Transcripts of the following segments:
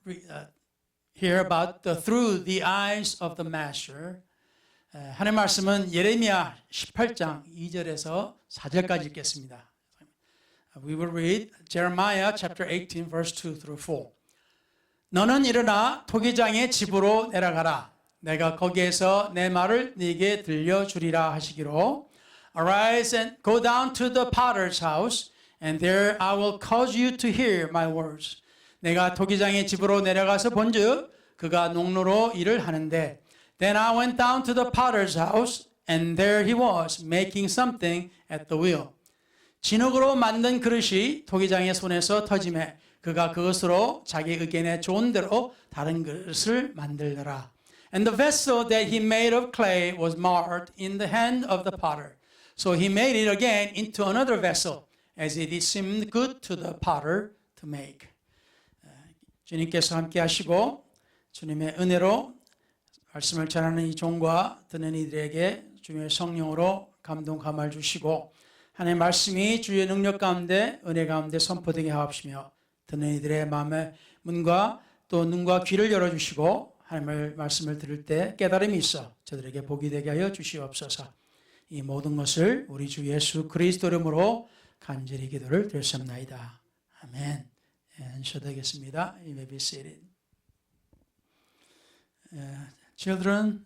hear about through the eyes of the master. 하나님 말씀은 예레미야 18장 2절에서 4절까지 읽겠습니다. We will read Jeremiah chapter 18 verse 2 through 4. 너는 일어나 토기장의 집으로 내려가라. 내가 거기에서 내 말을 네게 들려주리라 하시기로. Arise and go down to the potter's house, and there I will cause you to hear my words. 내가 토기장의 집으로 내려가서 본즉 그가 농로로 일을 하는데, Then I went down to the potter's house, and there he was making something at the wheel. 진흙으로 만든 그릇이 토기장의 손에서 터지매 그가 그것으로 자기 의견에 좋은 대로 다른 그릇을 만들더라. And the vessel that he made of clay was marred in the hand of the potter. So he made it again into another vessel, as it seemed good to the potter to make. 주님께서 함께 하시고 주님의 은혜로 말씀을 전하는 이 종과 듣는 이들에게 주님의 성령으로 감동 감화를 주시고 하나님의 말씀이 주의 능력 가운데 은혜 가운데 선포되게 하옵시며 듣는 이들의 마음의 문과 또 눈과 귀를 열어주시고 하나님의 말씀을 들을 때 깨달음이 있어 저들에게 복이 되게 하여 주시옵소서. 이 모든 것을 우리 주 예수 그리스도 이름으로 간절히 기도를 드렸습니다. 아멘. 앉으셔야겠습니다. You may be seated. Children,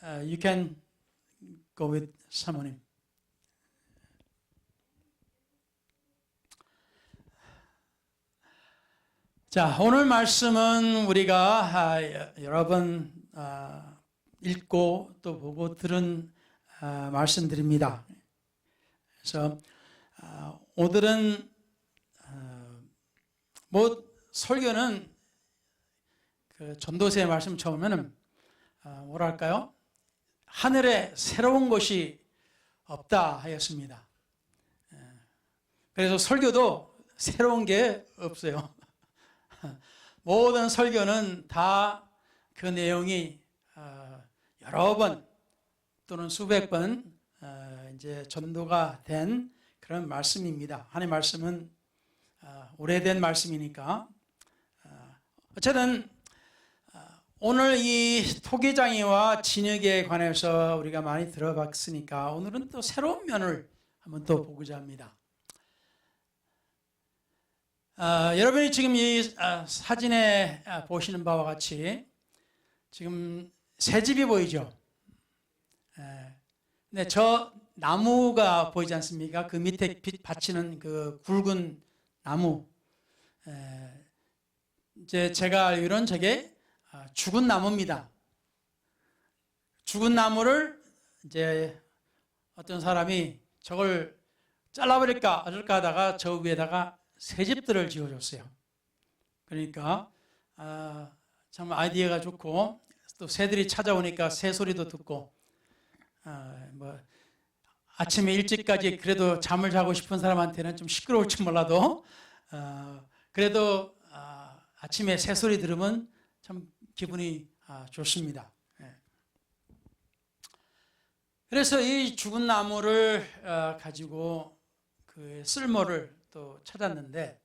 you can go with 사모님. 자, 오늘 말씀은 우리가 여러 번 읽고 또 보고 들은 말씀드립니다. 그래서 오늘은 설교는 그 전도서의 말씀 처음에는 뭐랄까요? 하늘에 새로운 것이 없다 하였습니다. 그래서 설교도 새로운 게 없어요. 모든 설교는 다 그 내용이 여러 번 또는 수백 번 이제 전도가 된 그런 말씀입니다. 하나님의 말씀은 오래된 말씀이니까. 어쨌든 오늘 이 토기장이와 진흙에 관해서 우리가 많이 들어봤으니까 오늘은 또 새로운 면을 한번 또 보고자 합니다. 여러분이 지금 이 사진에 보시는 바와 같이 지금 새 집이 보이죠? 네, 저 나무가 보이지 않습니까? 그 밑에 빛 받치는 그 굵은 나무. 이제 제가 알기로는 저게 죽은 나무입니다. 죽은 나무를 이제 어떤 사람이 저걸 잘라버릴까 어쩔까 하다가 저 위에다가 새집들을 지어줬어요. 그러니까 정말 아이디어가 좋고 또 새들이 찾아오니까 새 소리도 듣고 아침에 일찍까지 그래도 잠을 자고 싶은 사람한테는 좀 시끄러울지 몰라도 그래도 아침에 새 소리 들으면 참 기분이 좋습니다. 그래서 이 죽은 나무를 가지고 그 쓸모를 또 찾았는데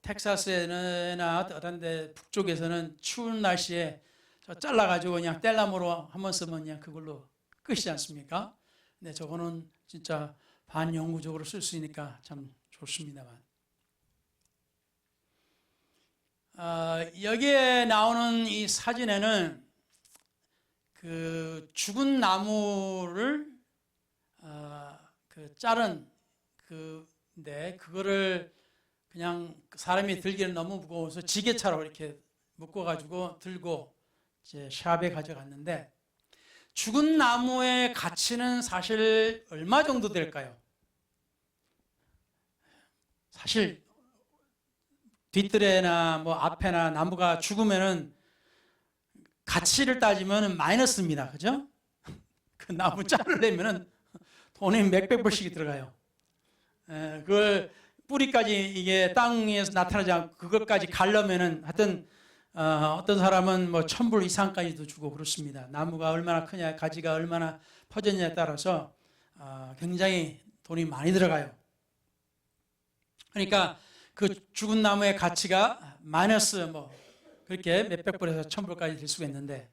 텍사스나 어떤 데 북쪽에서는 추운 날씨에 잘라가지고 그냥 뗄나무로 한번 쓰면 그냥 그걸로 끝이지 않습니까? 근데 저거는 진짜 반영구적으로 쓸 수 있으니까 참 좋습니다만. 여기에 나오는 이 사진에는 그 죽은 나무를 그 자른 근데 그거를 그냥 사람이 들기는 너무 무거워서 지게차로 이렇게 묶어가지고 들고 이제 샵에 가져갔는데 죽은 나무의 가치는 사실 얼마 정도 될까요? 사실 뒷뜰에나 앞에나 나무가 죽으면은 가치를 따지면 마이너스입니다. 그죠? 그 나무 자르려면은 돈이 몇백 불씩이 들어가요. 그걸 뿌리까지 이게 땅에서 나타나지 않고 그것까지 가려면은 하여튼 어떤 사람은 1,000불 이상까지도 주고 그렇습니다. 나무가 얼마나 크냐, 가지가 얼마나 퍼졌냐에 따라서 굉장히 돈이 많이 들어가요. 그러니까 그 죽은 나무의 가치가 마이너스 뭐 그렇게 몇백 불에서 1000불까지 될 수가 있는데,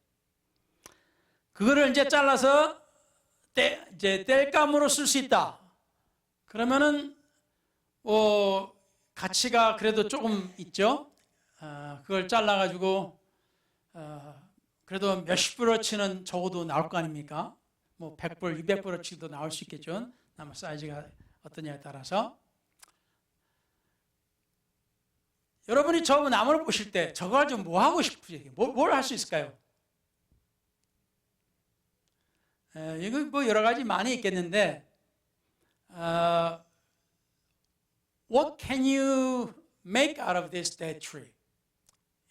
그거를 이제 잘라서 이제 땔감으로 쓸 수 있다. 그러면은 가치가 그래도 조금 있죠. 그걸 잘라가지고 그래도 몇십 불어치는 적어도 나올 거 아닙니까? 뭐 100불, 200불어치도 나올 수 있겠죠. 나무 사이즈가 어떠냐에 따라서. 여러분이 저 나무를 보실 때 저거 가지고 뭐 하고 싶으세요? 뭘 할 수 있을까요? 이거 뭐 여러 가지 많이 있겠는데, what can you make out of this dead tree?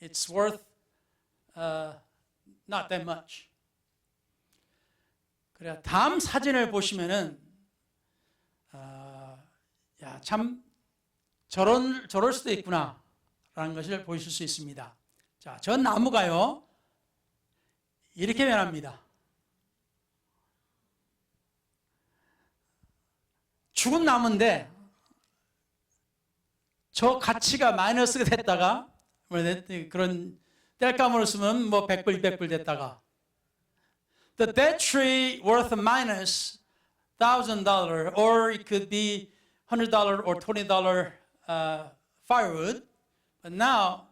It's worth not that much. 그래, 다음 사진을 보시면은 야, 참 저럴 수도 있구나 라는 것을 보실 수 있습니다. 자, 저 나무가요 이렇게 변합니다. 죽은 나무인데 저 가치가 마이너스가 됐다가 그런 땔감으로 쓰면 뭐 100불, 200불 됐다가, the dead tree worth minus $1,000 or it could be $100 or $20 firewood, but now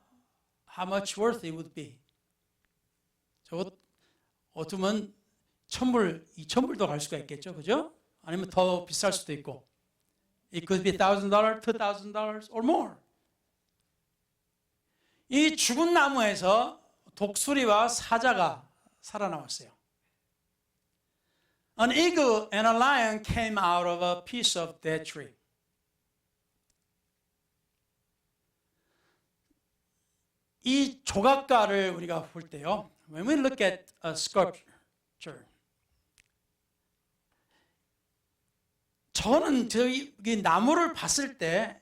how much worth it would be? 저거 어쩌면 1000불, 2000불도 갈 수가 있겠죠, 그죠? 아니면 더 비쌀 수도 있고, it could be $1,000, $2,000 or more. 이 죽은 나무에서 독수리와 사자가 살아나왔어요. An eagle and a lion came out of a piece of dead tree. 이 조각가를 우리가 볼 때요, when we look at a sculpture, 저는 저기 나무를 봤을 때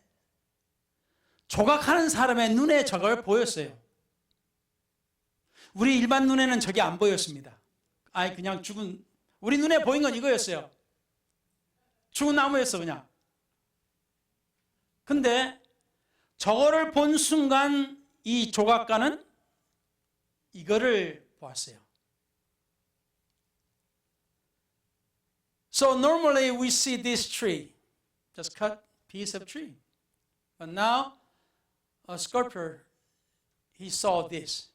조각하는 사람의 눈에 저걸 보였어요. 우리 일반 눈에는 저게 안 보였습니다. 아니 그냥 죽은, 우리 눈에 보인 건 이거였어요. 죽은 나무였어 그냥. 근데 저거를 본 순간 이 조각가는 이거를 보았어요. So normally we see this tree, just cut piece of tree. But now a sculptor, he saw this.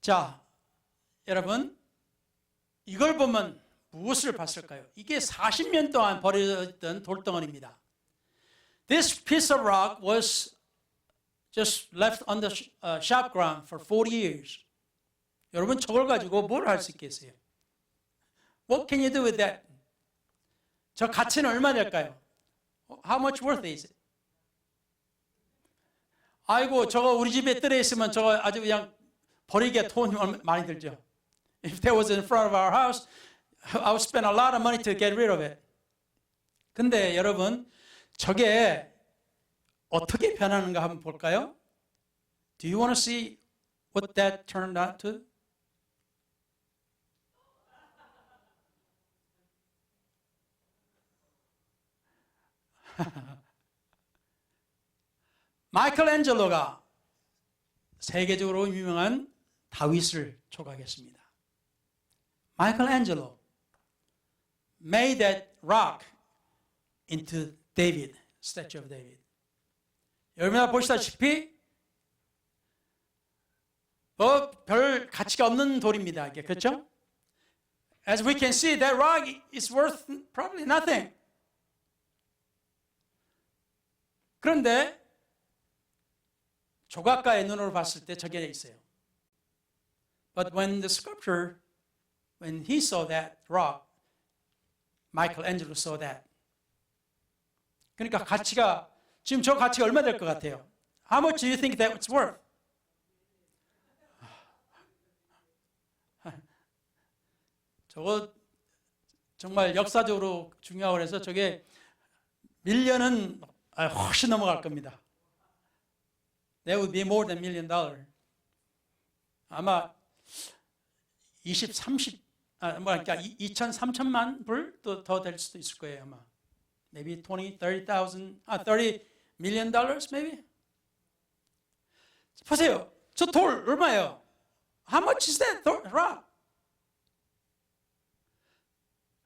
자, 여러분, 이걸 보면 무엇을 봤을까요? 이게 40년 동안 버려졌던 돌덩어리입니다. This piece of rock was just left on the shop ground for 40 years. 여러분, 저걸 가지고 뭘 할 수 있겠어요? What can you do with that? 저 가치는 얼마 될까요? How much worth is it? 아이고, 저거 우리 집에 뜰에 있으면 저거 아주 그냥 버리기에 돈이 많이 들죠. If that was in front of our house, I would spend a lot of money to get rid of it. 근데 여러분, 저게 어떻게 변하는가 한번 볼까요? Do you want to see what that turned out to? 마이클앤젤로가 세계적으로 유명한 다윗을 조각했습니다. 마이클앤젤로 made that rock into David, statue of David. 여러분 보시다시피 별 가치가 없는 돌입니다. 이게 그렇죠? As we can see, that rock is worth probably nothing. 그런데 조각가의 눈으로 봤을 때 저게 있어요. But when the sculptor, when he saw that rock, Michelangelo saw that. 그러니까 가치가, 지금 저 가치가 얼마 될 것 같아요? How much do you think that it's worth? 저거 정말 역사적으로 중요하고 그래서 저게 밀려는 훨씬 넘어갈 겁니다. That would be more than $1 million. 아마 20, 30, 그러니까 2천, 3천만 불 또 더 될 수도 있을 거예요 아마. maybe 20, 30,000, $30 million maybe. 보세요. 저 돌 얼마예요? How much is that rock?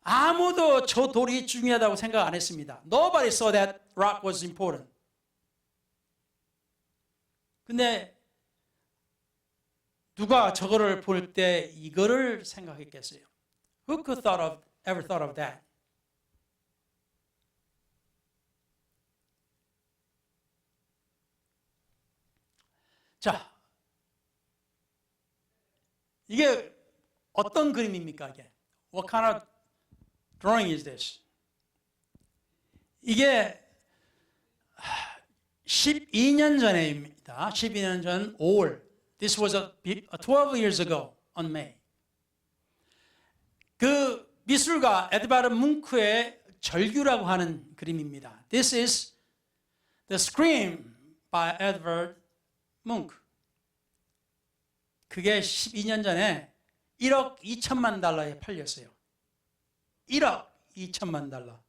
아무도 저 돌이 중요하다고 생각 안 했습니다. Nobody saw that rock was important. 근데 누가 저거를 볼 때 이거를 생각했겠어요? Who could ever thought of that? 자, 이게 어떤 그림입니까? 이게 What kind of drawing is this? 이게 12년 전에입니다. 12년 전 5월. This was 12 years ago on May. 그 미술가 에드바르 뭉크의 절규라고 하는 그림입니다. This is The Scream by Edvard Munch. 그게 12년 전에 1억 2천만 달러에 팔렸어요. 1억 2천만 달러.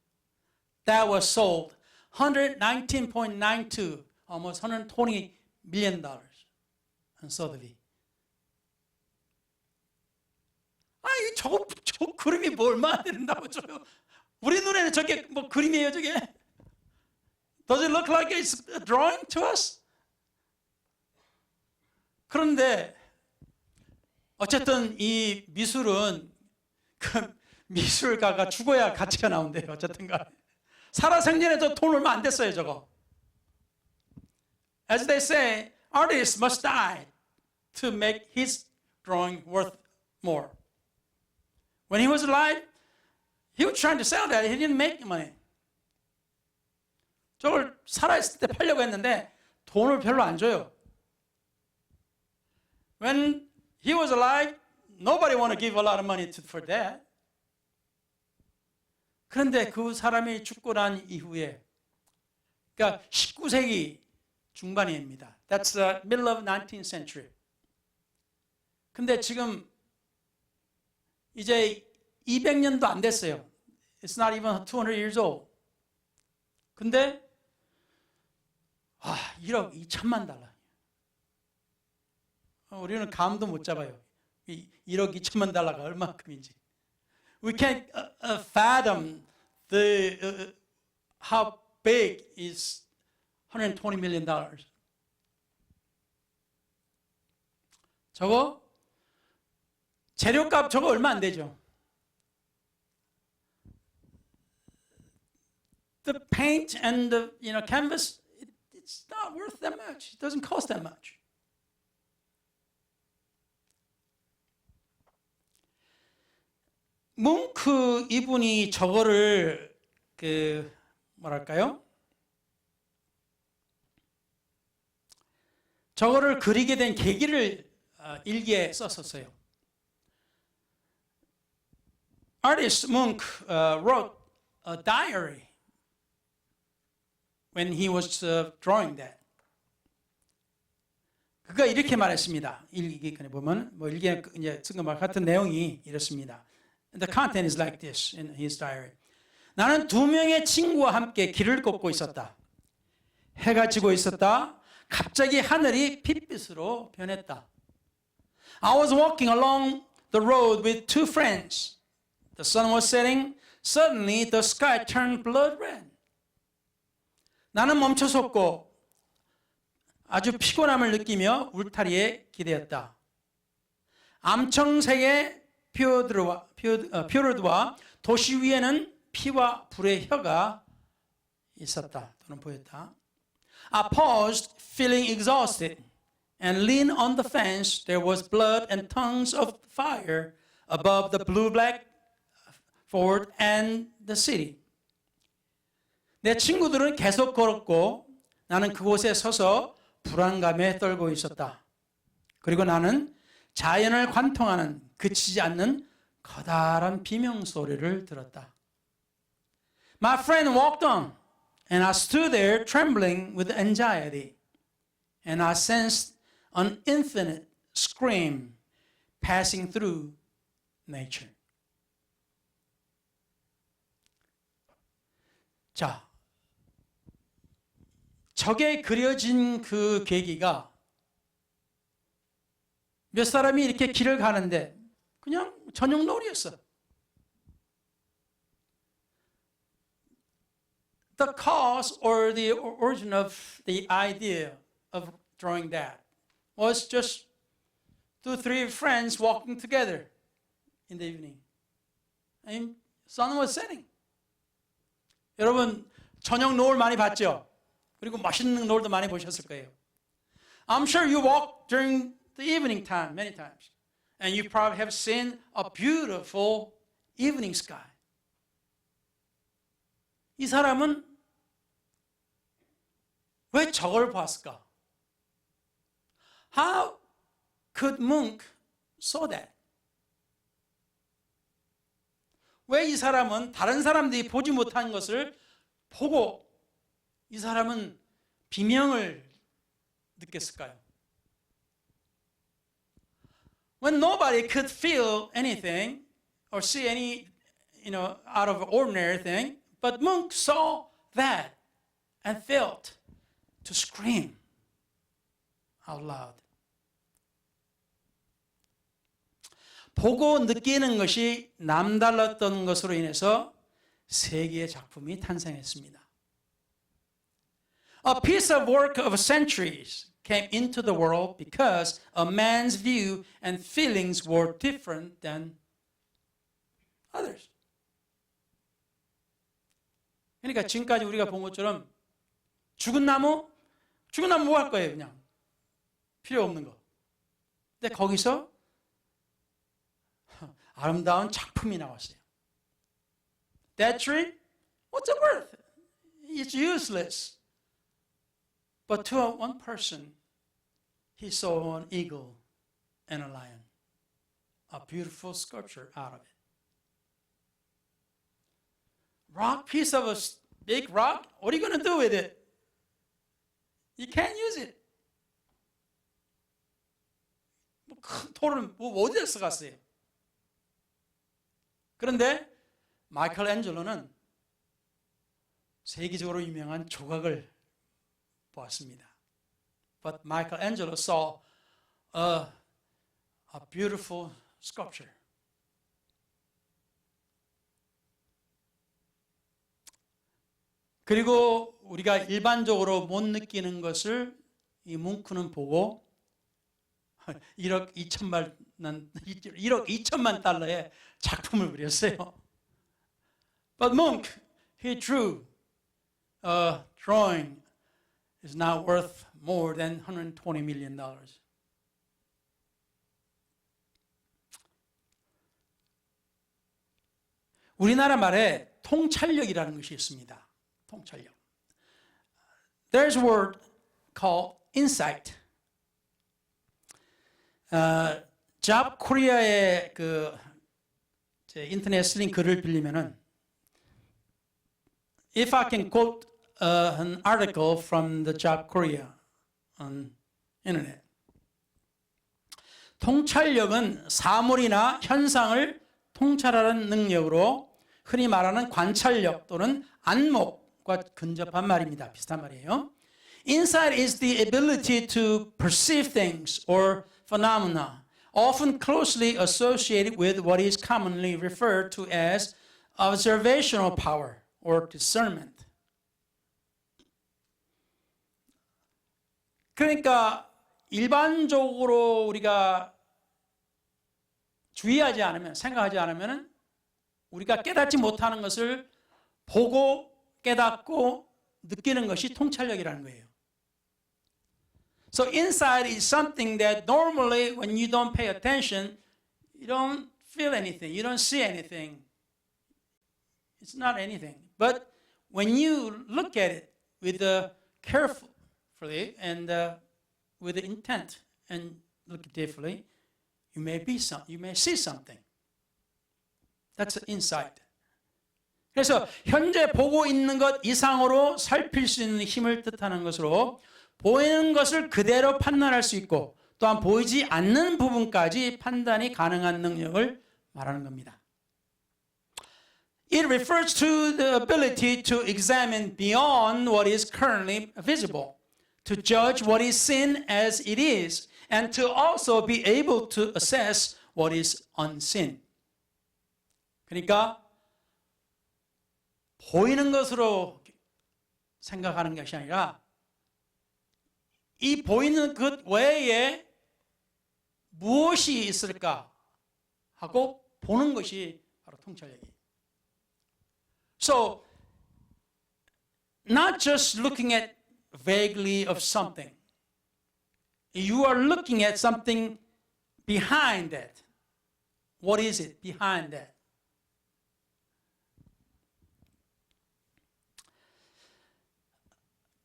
That was sold 119.92, almost 120 million dollars on Sotheby. 아니 저 그림이 뭐 얼마나 된다고 줘요? 우리 눈에는 저게 뭐 그림이에요 저게? Does it look like it's a drawing to us? 그런데 어쨌든 이 미술은 그 미술가가 죽어야 가치가 나온대요. 어쨌든 간에. 살아생전에 저 돈 얼마 안 됐어요, 저거. As they say, artists must die to make his drawing worth more. When he was alive, he was trying to sell that. He didn't make money. 저걸 살아있을 때 팔려고 했는데 돈을 별로 안 줘요. When he was alive, nobody wanted to give a lot of money for that. 그런데 그 사람이 죽고 난 이후에, 그러니까 19세기 중반입니다. That's the middle of 19th century. 근데 지금 이제 200년도 안 됐어요. It's not even 200 years old. 근데 1억 2천만 달러. 우리는 감도 못 잡아요. 1억 2천만 달러가 얼마큼인지. We can't fathom how big is 120 million dollars. 저거 재료값 저거 얼마 안 되죠. The paint and the canvas, it's not worth that much. It doesn't cost that much. 뭉크 이분이 저거를 뭐랄까요? 저거를 그리게 된 계기를 일기에 썼었어요. Artist Munch wrote a diary when he was drawing that. 그가 이렇게 말했습니다. 일기에 보면 뭐 일기에 이제 쓴 것 같은 내용이 이렇습니다. The content is like this in his diary. 나는 2명의 친구와 함께 길을 걷고 있었다. 해가 지고 있었다. 갑자기 하늘이 핏빛으로 변했다. I was walking along the road with 2 friends. The sun was setting. Suddenly the sky turned blood red. 나는 멈춰섰고 아주 피곤함을 느끼며 울타리에 기대었다. 암청색의 피오르드와 도시 위에는 피와 불의 혀가 있었다 또는 보였다. I paused, feeling exhausted, and leaned on the fence. There was blood and tongues of fire above the blue-black fort and the city. 내 친구들은 계속 걸었고 나는 그곳에 서서 불안감에 떨고 있었다. 그리고 나는 자연을 관통하는 그치지 않는 커다란 비명소리를 들었다. My friend walked on, and I stood there trembling with anxiety, and I sensed an infinite scream passing through nature. 자, 저게 그려진 그 계기가 몇 사람이 이렇게 길을 가는데 그냥 저녁 노을이었어. The cause or the origin of the idea of drawing that was just 2-3 friends walking together in the evening. And sun was setting. 여러분 저녁 노을 많이 봤죠? 그리고 맛있는 노을도 많이 보셨을 거예요. I'm sure you walked during the evening time many times. And you probably have seen a beautiful evening sky. 이 사람은 왜 저걸 봤을까? How could Munch saw that? 왜 이 사람은 다른 사람들이 보지 못한 것을 보고 이 사람은 비명을 느꼈을까요? When nobody could feel anything or see any, out of ordinary thing, but Munch saw that and felt to scream out loud. 보고 느끼는 것이 남달랐던 것으로 인해서 세 개의 작품이 탄생했습니다. A piece of work of centuries came into the world because a man's view and feelings were different than others. 그러니까 지금까지 우리가 본 것처럼 죽은 나무 뭐 할 거예요? 그냥 필요 없는 거. 근데 거기서 아름다운 작품이 나왔어요. That tree, what's it worth? It's useless. But to one person, he saw an eagle and a lion. A beautiful sculpture out of it. Rock, piece of a big rock, what are you going to do with it? You can't use it. 큰 돌은 어디에 써갔어요? 그런데 마이클 앤젤로는 세계적으로 유명한 조각을 보았습니다. But Michelangelo saw a beautiful sculpture. 그리고 우리가 일반적으로 못 느끼는 것을 이 뭉크는 보고 1억 2천만 달러의 작품을 그렸어요. But Munch, he drew a drawing is now worth more than $120 million. 우리나라 말에 통찰력이라는 것이 있습니다. 통찰력. There's a word called insight. 잡 코리아의 제 인터넷 슬링 글을 빌리면은 If I can quote an article from the Job Korea on internet. 통찰력은 사물이나 현상을 통찰하는 능력으로 흔히 말하는 관찰력 또는 안목과 근접한 말입니다. 비슷한 말이에요. Insight is the ability to perceive things or phenomena, often closely associated with what is commonly referred to as observational power or discernment. 그러니까 일반적으로 우리가 주의하지 않으면, 생각하지 않으면 우리가 깨닫지 못하는 것을 보고 깨닫고 느끼는 것이 통찰력이라는 거예요. So insight is something that normally when you don't pay attention, you don't feel anything, you don't see anything. It's not anything. But when you look at it with the carefully and with the intent and look deeply, you may see something. That's insight. 그래서 현재 보고 있는 것 이상으로 살필 수 있는 힘을 뜻하는 것으로 보이는 것을 그대로 판단할 수 있고 또한 보이지 않는 부분까지 판단이 가능한 능력을 말하는 겁니다. It refers to the ability to examine beyond what is currently visible, to judge what is seen as it is, and to also be able to assess what is unseen. 그러니까 보이는 것으로 생각하는 것이 아니라 이 보이는 것 외에 무엇이 있을까 하고 보는 것이 바로 통찰력이에요. So, not just looking at vaguely of something. You are looking at something behind that. What is it behind that?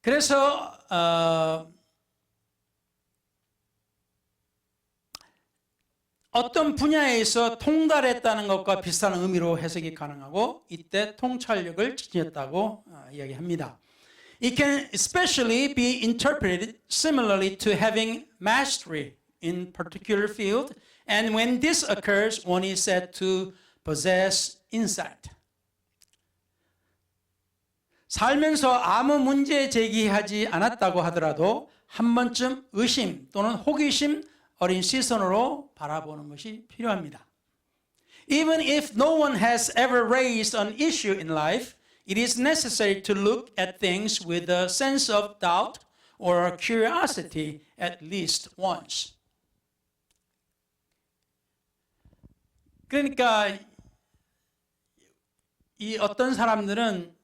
그래서 어떤 분야에서 통달했다는 것과 비슷한 의미로 해석이 가능하고 이때 통찰력을 지녔다고 이야기합니다. It can especially be interpreted similarly to having mastery in particular field, and when this occurs, one is said to possess insight. 살면서 아무 문제 제기하지 않았다고 하더라도 한 번쯤 의심 또는 호기심 어린 시선으로 바라보는 것이 필요합니다. Even if no one has ever raised an issue in life, it is necessary to look at things with a sense of doubt or curiosity at least once. 그러니까 이 어떤 사람들은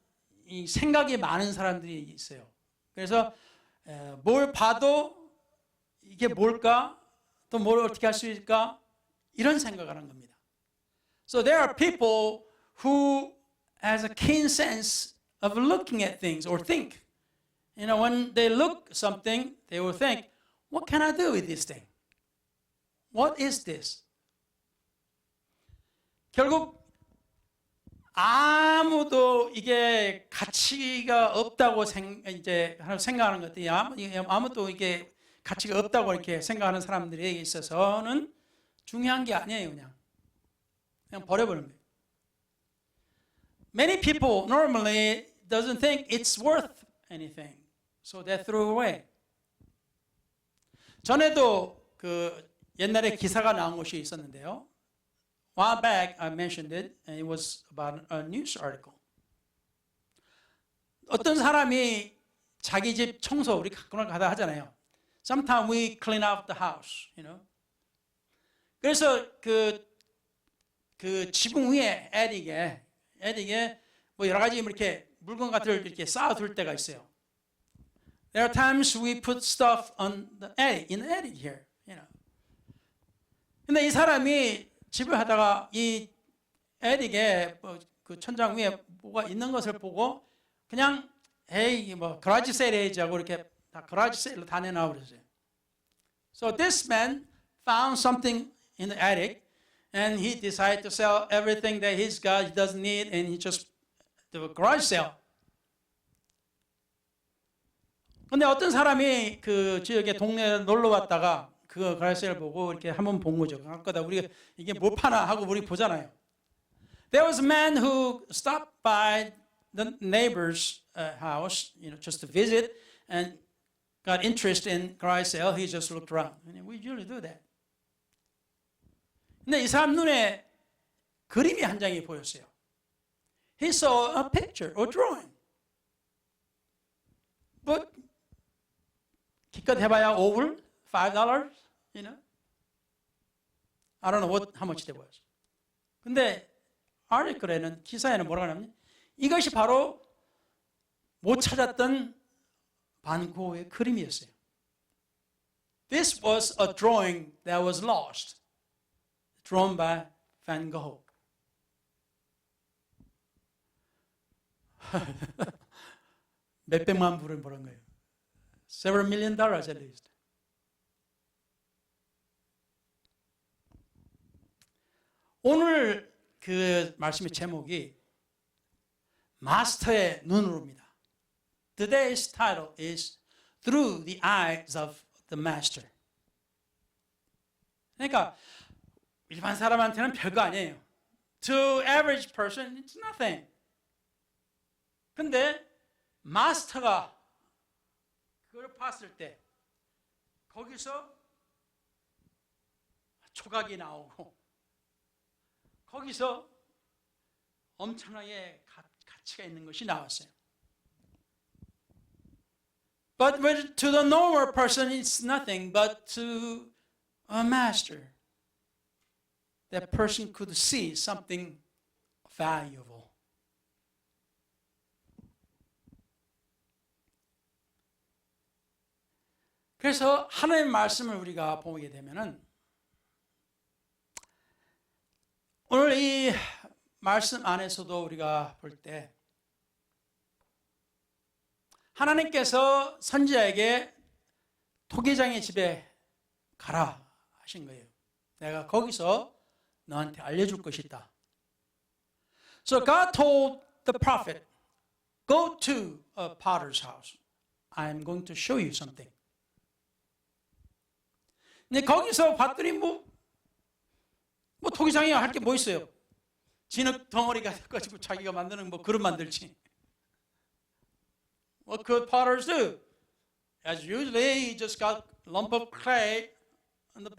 이 생각이 많은 사람들이 있어요. 그래서 뭘 봐도 이게 뭘까? 또 뭘 어떻게 할 수 있을까? 이런 생각을 하는 겁니다. So there are people who has a keen sense of looking at things or think. You know, when they look something, they will think, what can I do with this thing? What is this? 결국 아무도 이게 가치가 없다고 이제 생각하는 것들이 아무도 이게 가치가 없다고 이렇게 생각하는 사람들에게 있어서는 중요한 게 아니에요. 그냥 버려버리는 거예요. Many people normally doesn't think it's worth anything, so they throw away. 전에도 그 옛날에 기사가 나온 것이 있었는데요. While back I mentioned it, and it was about a news article. 어떤 사람이 자기 집 청소 우리 가끔 가다 하잖아요. Sometimes we clean out the house, you know. 그래서 그 지붕 위에 애딕에 뭐 여러 가지 이렇게 물건 같은 걸 이렇게 쌓아둘 때가 있어요. There are times we put stuff on the attic, in the attic here, you know. 근데 이 사람이 집을 하다가 이 애딕에 그 천장 위에 뭐가 있는 것을 보고 그냥 에이 뭐 거라지 세일 해야지 하고 이렇게 다 거라지 세일로 다 내놔 그랬어요. So this man found something in the attic and he decided to sell everything that he's got, he doesn't need, and he just do a garage sale. 근데 어떤 사람이 그 지역에 동네에 놀러 왔다가 그 garage sale 보고 이렇게 한번 본 거죠. 아까 우리가 이게 뭐 파나 하고 우리 보잖아요. There was a man who stopped by the neighbor's house, you know, just to visit, and got interested in garage sale. He just looked around. And we usually do that. 근데 이 사람 눈에 그림이 한 장이 보였어요. He saw a picture or drawing. But 기껏 해봐야 over $5, you know. I don't know how much that was. 근데 아티클에는 기사에는 뭐라고 하냐면 이것이 바로 못 찾았던 반 고흐의 그림이었어요. This was a drawing that was lost, drawn by Van Gogh. 몇백만 불을 벌은 거예요. Several million dollars at least. 오늘 그 말씀의 제목이 마스터의 눈으로입니다. Today's title is Through the Eyes of the Master. 그러니까 일반 사람한테는 별거 아니에요. to average person, it's nothing. 근데 마스터가 그걸 봤을 때 거기서 조각이 나오고 거기서 엄청나게 가치가 있는 것이 나왔어요. But to the normal person, it's nothing. But to a master, that person could see something valuable. 그래서 하나님의 말씀을 우리가 보게 되면은 오늘 이 말씀 안에서도 우리가 볼 때 하나님께서 선지자에게 토기장의 집에 가라 하신 거예요. 내가 거기서 너한테 알려줄 것이 있다. So God told the prophet, go to a potter's house. I'm going to show you something. 근데 거기서 봤더니 뭐 토기장이 할 게 뭐 있어요? 진흙 덩어리가 가지고 자기가 만드는 뭐 그릇 만들지. What could potters do? As usually, he just got a lump of clay in the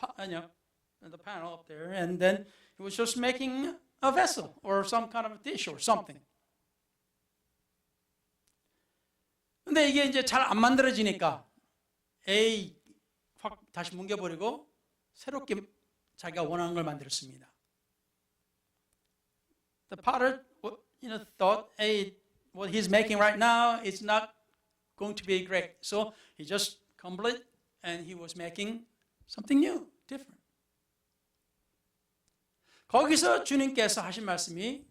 panel up there, and then he was just making a vessel or some kind of a dish or something. 근데 이게 이제 잘 안 만들어지니까 확 다시 뭉개버리고 새롭게 자기가 원하는 걸 만들었습니다. The potter, thought, what he's making right now is not going to be great. So he just crumbled it and he was making something new, different. 거기서 주님께서 하신 말씀이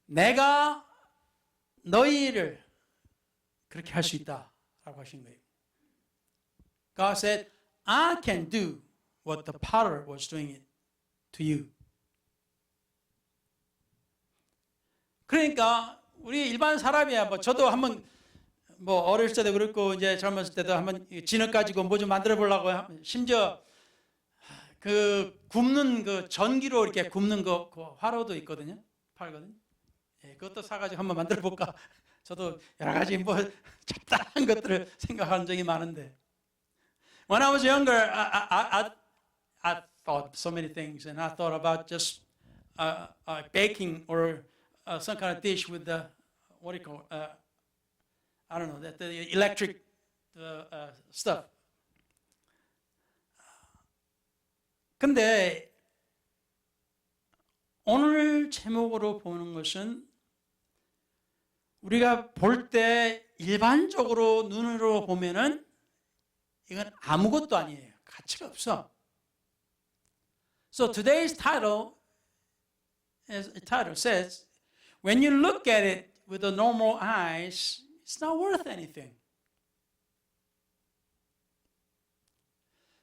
내가 너희를 그렇게 할 수 있다라고 하신 거예요. God said, I can do what the potter was doing it to you. 그러니까 우리 일반 사람이야. 저도 한번 어릴 때도 그렇고 이제 젊었을 때도 한번 진흙 가지고 뭐 좀 만들어 보려고 심지어 그 굽는 그 전기로 이렇게 굽는 그 화로도 있거든요. 팔거든요. 예, 그것도 사가지고 한번 만들어 볼까. 저도 여러 가지 잡다한 것들을 생각한 적이 많은데. When I was younger, I thought so many things, and I thought about just baking or some kind of dish with the what do you call I don't know, the electric stuff. 근데 오늘 제목으로 보는 것은 우리가 볼 때 일반적으로 눈으로 보면은 이건 아무것도 아니에요. 가치가 없어. So today's title, as the title says, when you look at it with the normal eyes, it's not worth anything.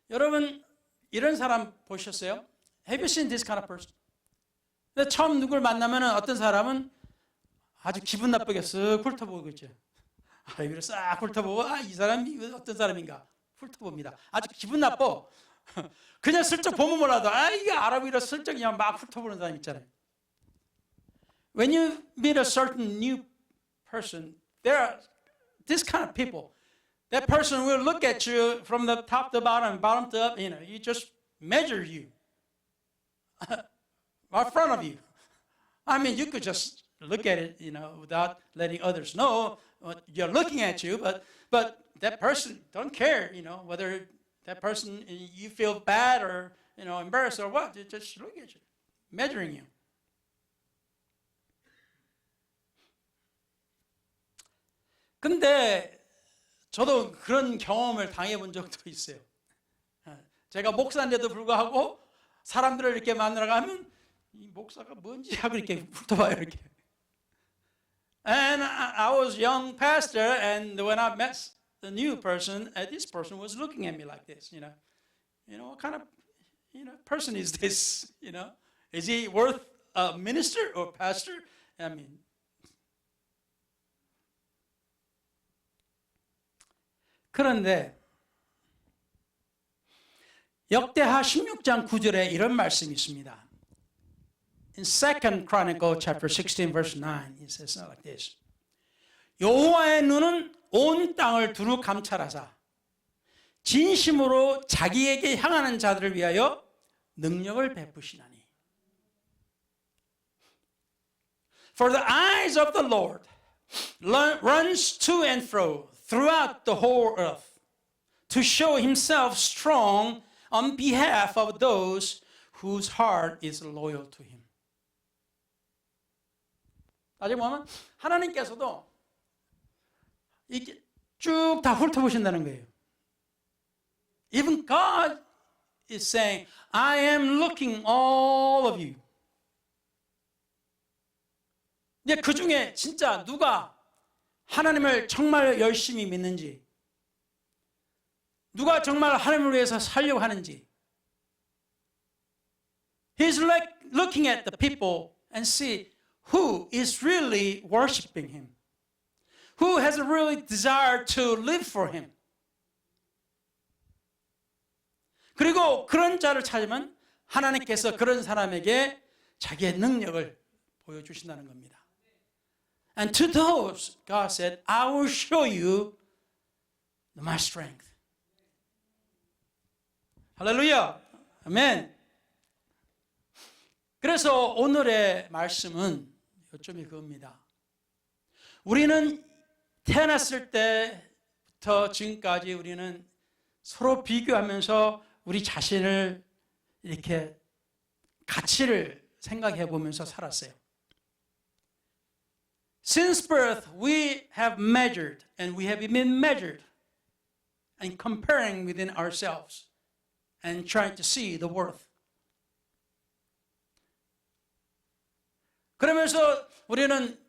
여러분 이런 사람 보셨어요? Have you seen this kind of person? 근데 처음 누굴 만나면 어떤 사람은 아주 기분 나쁘게 쓱 훑어보고 있죠. 이걸 싹 훑어보고 이 사람이 어떤 사람인가 훑어봅니다. 아주 기분 나빠. 그냥 슬쩍 보면 몰라도 이게 아랍이라 슬쩍 그냥 막 훑어보는 사람 있잖아요. When you meet a certain new person, there are this kind of people. That person will look at you from the top to bottom, bottom to up. You just measure you right in front of you. I mean, you could just look at it, without letting others know you're looking at you. But that person don't care, whether that person you feel bad or embarrassed or what. They just look at you, measuring you. 근데 저도 그런 경험을 당해본 적도 있어요. 제가 목사인데도 불구하고 사람들을 이렇게 만나러 가면 이 목사가 뭔지 하고 이렇게 훑어봐요, 이렇게. And I was young pastor, and when I met the new person, this person was looking at me like this, what kind of, person is this, Is he worth a minister or pastor? I mean, 그런데 역대하 16장 9절에 이런 말씀이 있습니다. in 2 Chronicle chapter 16 verse 9 it says like this. 여호와의 눈은 온 땅을 두루 감찰하사 진심으로 자기에게 향하는 자들을 위하여 능력을 베푸시나니. For the eyes of the Lord runs to and fro throughout the whole earth to show himself strong on behalf of those whose heart is loyal to him. 나중에 보면 하나님께서도 이렇게 쭉 다 훑어보신다는 거예요. Even God is saying, I am looking all of you. 근데 그 중에 진짜 누가 하나님을 정말 열심히 믿는지, 누가 정말 하나님을 위해서 살려고 하는지, He's like looking at the people and see who is really worshiping Him, who has a really desire to live for Him. 그리고 그런 자를 찾으면 하나님께서 그런 사람에게 자기의 능력을 보여주신다는 겁니다. And to those, God said, I will show you my strength. 할렐루야. 아멘. 그래서 오늘의 말씀은 요점이 그겁니다. 우리는 태어났을 때부터 지금까지 우리는 서로 비교하면서 우리 자신을 이렇게 가치를 생각해 보면서 살았어요. Since birth, we have measured and we have been measured and comparing within ourselves and trying to see the worth. 그러면서 우리는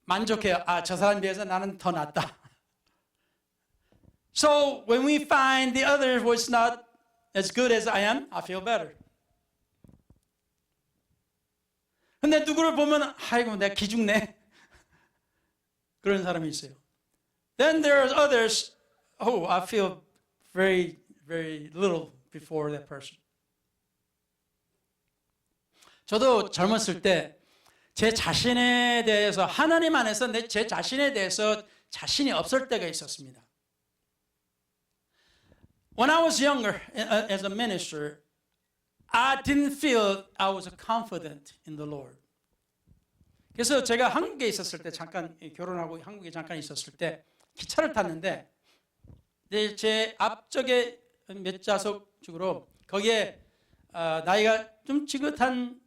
만족해요. 아, 저 사람에 비해서 나는 더 낫다. So when we find the other was not as good as I am, I feel better. 근데 누구를 보면 아이고 내가 기죽네. 그런 사람이 있어요. Then there are others, oh, I feel very, very little before that person. 저도 젊었을 때 제 자신에 대해서 하나님 안에서 제 자신에 대해서 자신이 없을 때가 있었습니다. When I was younger as a minister, I didn't feel I was confident in the Lord. 그래서 제가 한국에 있었을 때 잠깐 결혼하고 한국에 잠깐 있었을 때 기차를 탔는데 제 앞쪽에 몇 좌석 쪽으로 거기에 나이가 좀 지긋한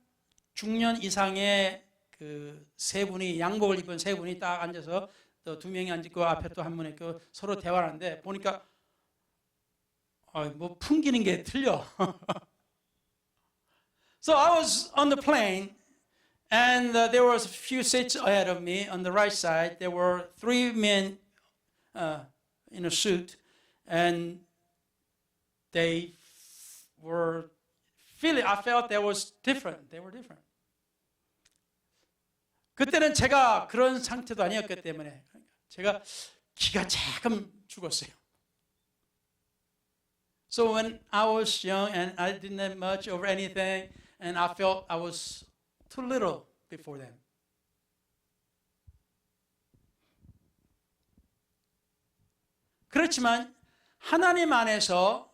중년 이상의 그 세 분이 양복을 입은 세 분이 딱 앉아서 또 두 명이 앉고 앞에 또 한 분 있고 서로 대화를 하는데 보니까 뭐 풍기는 게 틀려. So I was on the plane and there was a few seats ahead of me. On the right side there were three men in a suit and they were feeling, I felt they was different. They were different. 그때는 제가 그런 상태도 아니었기 때문에 제가 기가 조금 죽었어요. So when I was young and I didn't have much over anything and I felt I was too little before them. 그렇지만 하나님 안에서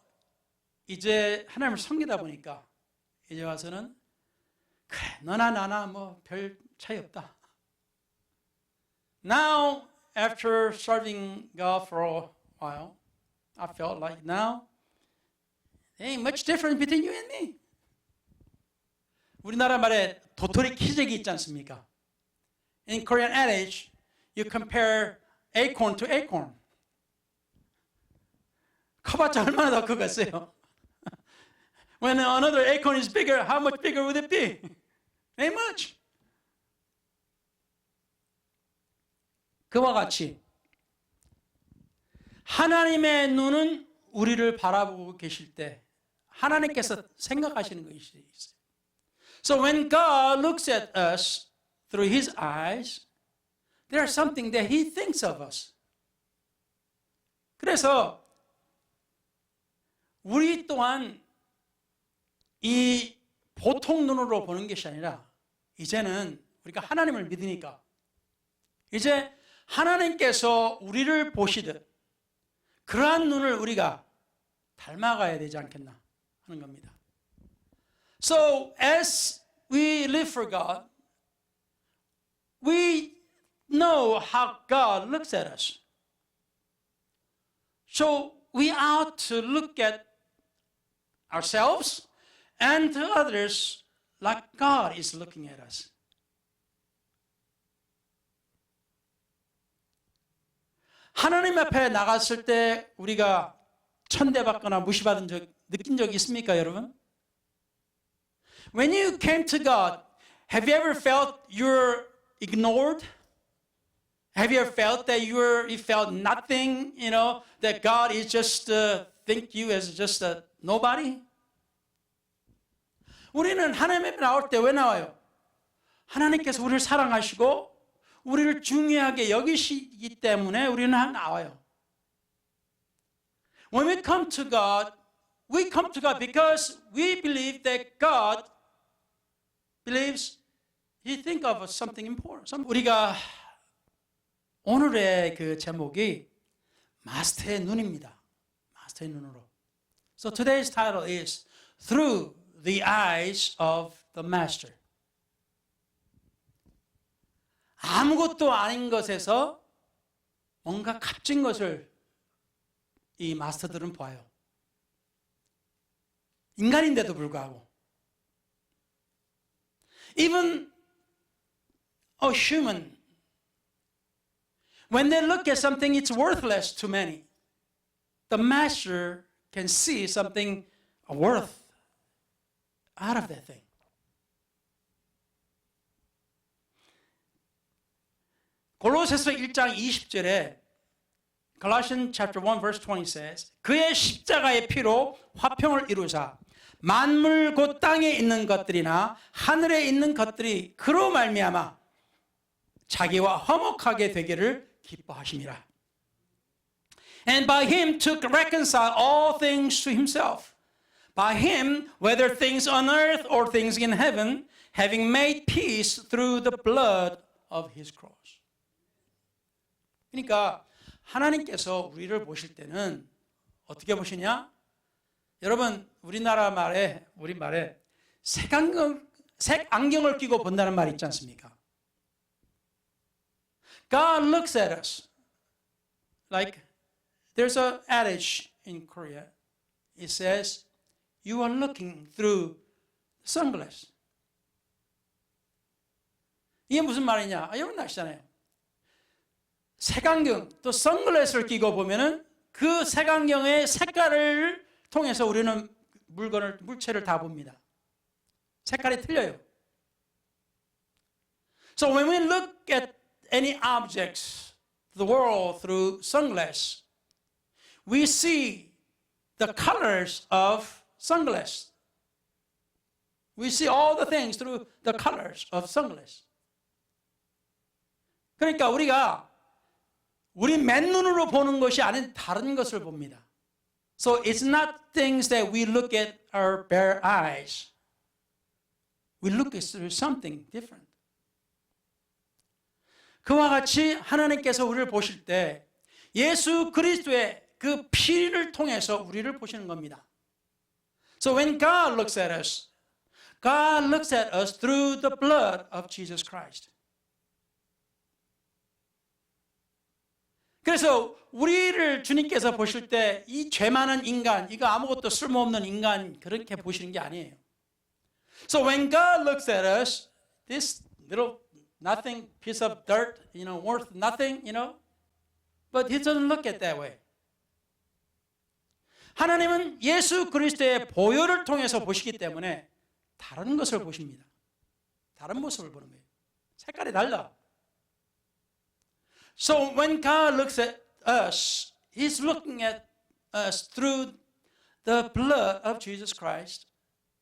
이제 하나님을 섬기다 보니까 이제 와서는 그래 너나 나나 뭐 별 차이 없다. Now after serving God for a while, I felt like now there ain't much difference between you and me. 우리나라 말에 도토리 키재기 있지 않습니까? In Korean adage, you compare acorn to acorn. 커봤자 얼마나 더 크겠어요? When another acorn is bigger, how much bigger would it be? Ain't much. 그와 같이 하나님의 눈은 우리를 바라보고 계실 때 하나님께서 생각하시는 것이 있어요. So when God looks at us through His eyes, there's something that He thinks of us. 그래서 우리 또한 이 보통 눈으로 보는 것이 아니라 이제는 우리가 하나님을 믿으니까 이제 하나님께서 우리를 보시듯 그러한 눈을 우리가 닮아가야 되지 않겠나 하는 겁니다. So as we live for God, we know how God looks at us. So we ought to look at ourselves and to others like God is looking at us. 하나님 앞에 나갔을 때 우리가 천대받거나 무시받은 적 느낀 적 있습니까, 여러분? When you came to God, have you ever felt you're ignored? Have you ever felt that you felt nothing, that God is just think you as just a nobody? 우리는 하나님 앞에 나올 때 왜 나와요? 하나님께서 우리를 사랑하시고 우리를 중요하게 여기시기 때문에 우리는 나와요. When we come to God because we believe that God believes He think of something important. 우리가 오늘의 그 제목이 마스터의 눈입니다. 마스터의 눈으로. So today's title is Through the Eyes of the Master. 아무것도 아닌 것에서 뭔가 값진 것을 이 마스터들은 봐요. 인간인데도 불구하고. Even a human, when they look at something it's worthless to many, the master can see something worth out of that thing. 골로새서 1장 20절에 Colossians chapter 1 verse 20 says 그의 십자가의 피로 화평을 이루사 만물 곧 땅에 있는 것들이나 하늘에 있는 것들이 그로 말미암아 자기와 화목하게 되기를 기뻐하심이라. And by him to reconcile all things to himself. By him, whether things on earth or things in heaven, having made peace through the blood of his cross. 그러니까 하나님께서 우리를 보실 때는 어떻게 보시냐? 여러분, 우리나라 말에 색안경을 끼고 본다는 말이 있지 않습니까? God looks at us like there's an adage in Korea. It says, you are looking through sunglasses. 이게 무슨 말이냐? 여러분 아시잖아요. 색안경, 또 선글라스를 끼고 보면은 그 색안경의 색깔을 통해서 우리는 물체를 다 봅니다. 색깔이 틀려요. So when we look at any objects, the world through sunglasses, we see the colors of sunglasses. We see all the things through the colors of sunglasses. 그러니까 우리 맨눈으로 보는 것이 아닌 다른 것을 봅니다. So it's not things that we look at our bare eyes. We look at something different. 그와 같이 하나님께서 우리를 보실 때 예수 그리스도의 그 피를 통해서 우리를 보시는 겁니다. So when God looks at us through the blood of Jesus Christ. 그래서 우리를 주님께서 보실 때 이 죄 많은 인간, 이거 아무것도 쓸모없는 인간 그렇게 보시는 게 아니에요. So when God looks at us, this little nothing piece of dirt, worth nothing, but He doesn't look at that way. 하나님은 예수 그리스도의 보혈을 통해서 보시기 때문에 다른 것을 보십니다. 다른 모습을 보는 거예요. 색깔이 달라. So when God looks at us, He's looking at us through the blood of Jesus Christ.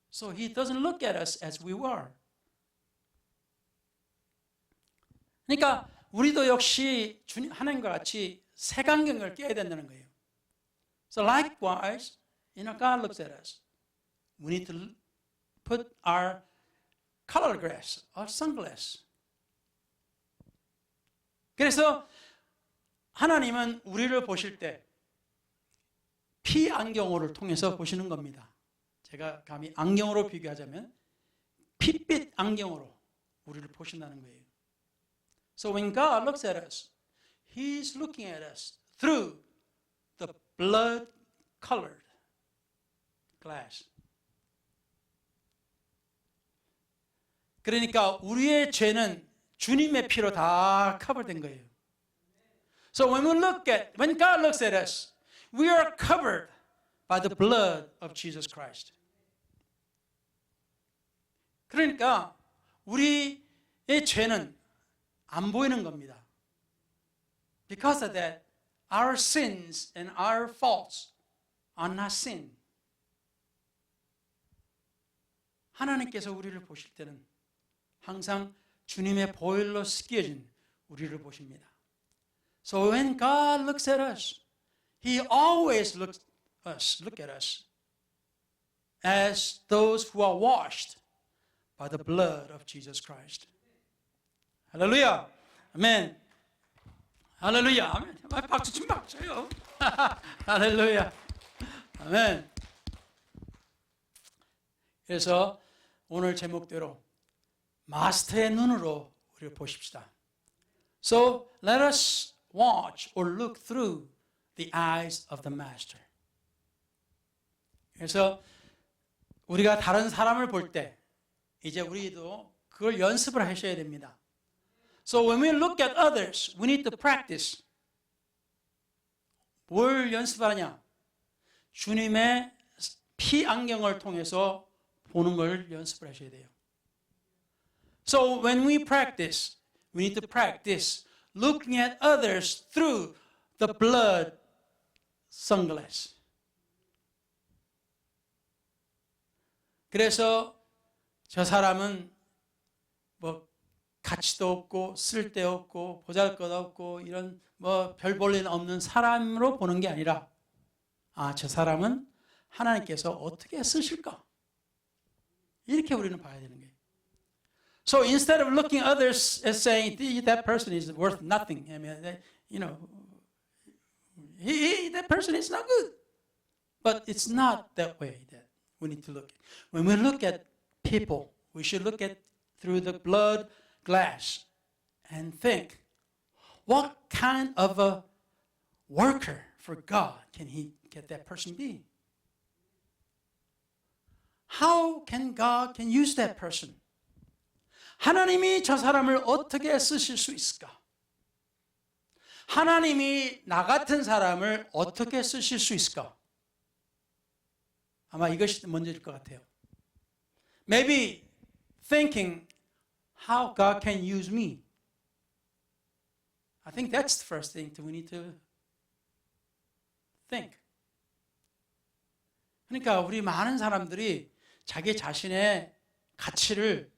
So He doesn't look at us as we were. 그러니까 우리도 역시 하나님과 같이 색안경을 껴야 된다는 거예요. So likewise, God looks at us. We need to put our color glass or sunglass. 그래서 하나님은 우리를 보실 때 피 안경호를 통해서 보시는 겁니다. 제가 감히 안경으로 비교하자면 핏빛 안경으로 우리를 보신다는 거예요. So when God looks at us, He's looking at us through the blood-colored glass. 그러니까 우리의 죄는 주님의 피로 다 커버된 거예요. So when God looks at us, we are covered by the blood of Jesus Christ. 그러니까 우리의 죄는 안 보이는 겁니다. Because of that, our sins and our faults are not sin. 하나님께서 우리를 보실 때는 항상 주님의 보혈로 씻겨진 우리를 보십니다. So when God looks at us, He always look at us as those who are washed by the blood of Jesus Christ. 할렐루야. 아멘. 할렐루야. 아멘. 박수 좀 박수요. 할렐루야. 아멘. 그래서 오늘 제목대로 마스터의 눈으로 우리를 보십시다. So let us watch or look through the eyes of the master. 그래서 우리가 다른 사람을 볼 때 이제 우리도 그걸 연습을 하셔야 됩니다. So when we look at others, we need to practice. 뭘 연습하냐? 주님의 피 안경을 통해서 보는 걸 연습을 하셔야 돼요. So when we practice, we need to practice looking at others through the blood sunglass. 그래서 저 사람은 뭐 가치도 없고 쓸데없고 보잘것없고 이런 뭐 별 볼 일 없는 사람으로 보는 게 아니라 저 사람은 하나님께서 어떻게 쓰실까? 이렇게 우리는 봐야 되는 거예요. So instead of looking at others as saying that person is worth nothing, I mean, that person is not good. But it's not that way that we need to look. When we look at people, we should look at through the blood glass and think, what kind of a worker for God can that person be? How can God use that person? 하나님이 저 사람을 어떻게 쓰실 수 있을까? 하나님이 나 같은 사람을 어떻게 쓰실 수 있을까? 아마 이것이 먼저일 것 같아요. Maybe thinking how God can use me. I think that's the first thing we need to think. 그러니까 우리 많은 사람들이 자기 자신의 가치를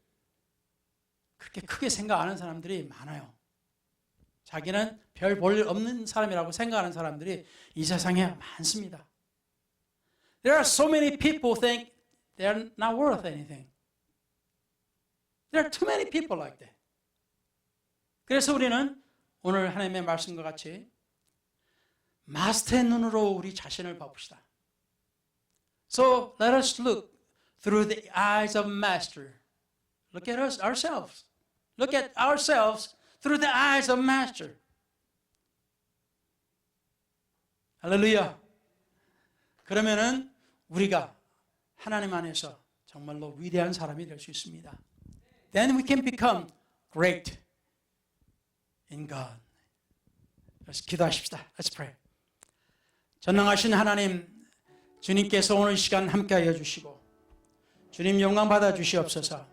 그렇게 크게 생각 안 하는 사람들이 많아요. 자기는 별 볼 일 없는 사람이라고 생각하는 사람들이 이 세상에 많습니다. There are so many people who think they're not worth anything. There are too many people like that. 그래서 우리는 오늘 하나님의 말씀과 같이 마스터의 눈으로 우리 자신을 봐봅시다. So let us look through the eyes of Master. Look at us ourselves. Look at ourselves through the eyes of Master. 할렐루야. 그러면은 우리가 하나님 안에서 정말로 위대한 사람이 될 수 있습니다. Then we can become great in God. 그래서 기도하십시다. Let's pray. 전능하신 하나님, 주님께서 오늘 시간 함께하여 주시고 주님 영광 받아 주시옵소서.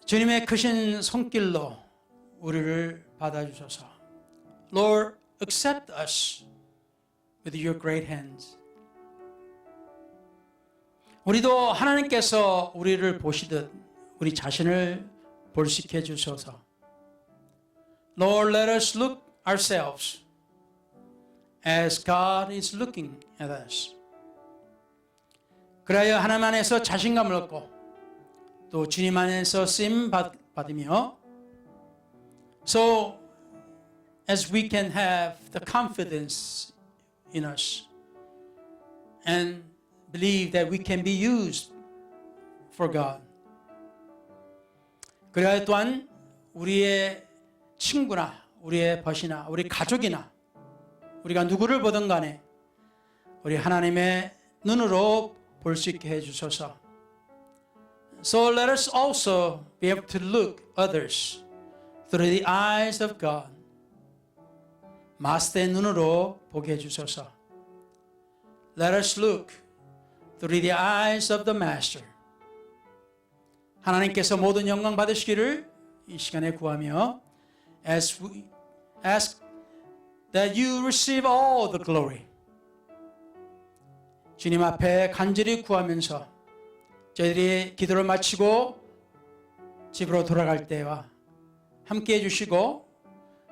주님의 크신 손길로 우리를 받아주소서. Lord, accept us with your great hands. 우리도 하나님께서 우리를 보시듯 우리 자신을 볼 수 있게 해주소서. Lord, let us look ourselves as God is looking at us. 그래야 하나님 안에서 자신감을 얻고 또 주님 안에서 쓰임 받으며 So as we can have the confidence in us and believe that we can be used for God. 그래야 또한 우리의 친구나 우리의 벗이나 우리 가족이나 우리가 누구를 보든 간에 우리 하나님의 눈으로 볼 수 있게 해주소서. So let us also be able to look others through the eyes of God. 마스터의 눈으로 보게 해주소서. Let us look through the eyes of the Master. 하나님께서 모든 영광 받으시기를 이 시간에 구하며 as we ask that you receive all the glory. 주님 앞에 간절히 구하면서 저희들이 기도를 마치고 집으로 돌아갈 때와 함께 해주시고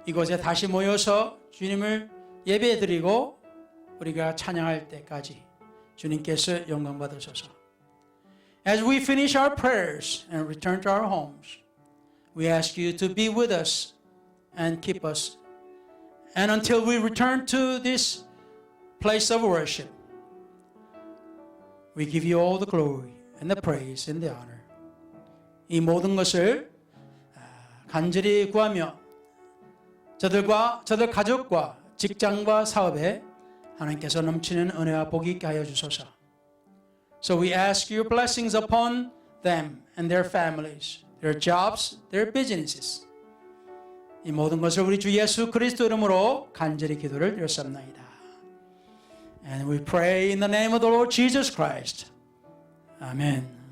이곳에 다시 모여서 주님을 예배드리고 우리가 찬양할 때까지 주님께서 영광 받으소서. As we finish our prayers and return to our homes, we ask you to be with us and keep us. And until we return to this place of worship, we give you all the glory and the praise and the honor. 이 모든 것을 간절히 구하며 저들 가족과 직장과 사업에 하나님께서 넘치는 은혜와 복이 있게 하여 주소서. So we ask your blessings upon them and their families, their jobs, their businesses. 이 모든 것을 우리 주 예수 그리스도 이름으로 간절히 기도를 드렸습니다. And we pray in the name of the Lord Jesus Christ. Amen.